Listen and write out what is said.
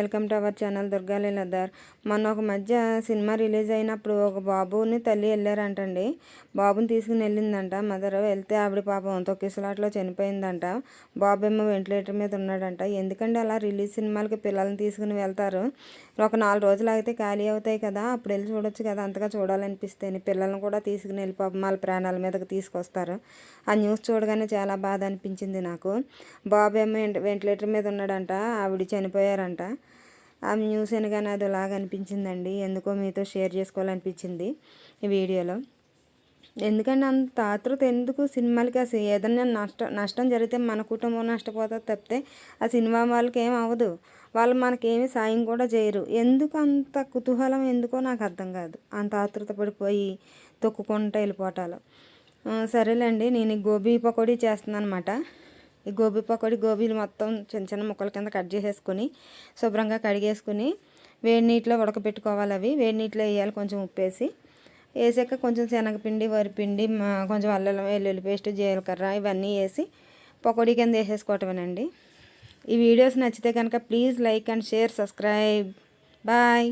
Welcome to our channel Durga Leeladhar. మొన్న ఒక మధ్య సినిమా రిలీజ్ అయినప్పుడు ఒక బాబుని తల్లి వెళ్ళారంటండి. బాబుని తీసుకుని వెళ్ళిందంట మదర్. వెళ్తే ఆవిడ పాపం తొక్కిసలాట్లో చనిపోయిందంట. బాబు ఏమో వెంటిలేటర్ మీద ఉన్నాడంట. ఎందుకంటే అలా రిలీజ్ సినిమాలకి పిల్లల్ని తీసుకుని వెళ్తారు. ఒక 4 రోజులు అయితే ఖాళీ అవుతాయి కదా, అప్పుడు వెళ్ళి చూడొచ్చు కదా. అంతగా చూడాలనిపిస్తే పిల్లల్ని కూడా తీసుకుని వెళ్ళి పాపం వాళ్ళ ప్రాణాల మీదకి తీసుకొస్తారు. ఆ న్యూస్ చూడగానే చాలా బాధ అనిపించింది నాకు. బాబు ఏమో వెంటిలేటర్ మీద ఉన్నాడంట, ఆవిడ చనిపోయారంట. ఆ న్యూస్ వినగానే అది లాగా అనిపించిందండి. ఎందుకో మీతో షేర్ చేసుకోవాలనిపించింది ఈ వీడియోలో. ఎందుకంటే అంత ఆతృత ఎందుకు సినిమాలకి? అసలు ఏదైనా నష్టం జరిగితే మన కుటుంబం నష్టపోతుంది తప్పితే ఆ సినిమా వాళ్ళకి ఏం అవ్వదు. వాళ్ళు మనకేమి సాయం కూడా చేయరు. ఎందుకు అంత కుతూహలం ఎందుకో నాకు అర్థం కాదు. అంత ఆతృత పడిపోయి తొక్కుకుంటూ వెళ్ళిపోవటాలు. సరేలేండి, నేను ఈ గోబీ పకోడీ చేస్తున్నాను అనమాట. ఈ గోబీ పకోడీ గోబీలు మొత్తం చిన్న చిన్న ముక్కల కింద కట్ చేసేసుకుని శుభ్రంగా కడిగేసుకుని వేడి నీటిలో ఉడకబెట్టుకోవాలి. అవి వేడి నీటిలో వేయాలి, కొంచెం ఉప్పేసి. వేసాక కొంచెం శనగపిండి, వరిపిండి, కొంచెం అల్లం వెల్లుల్లి పేస్ట్, జీలకర్ర ఇవన్నీ వేసి పకోడీ కింద వేసేసుకోవటమేనండి. ఈ వీడియోస్ నచ్చితే కనుక please like and share, subscribe. Bye.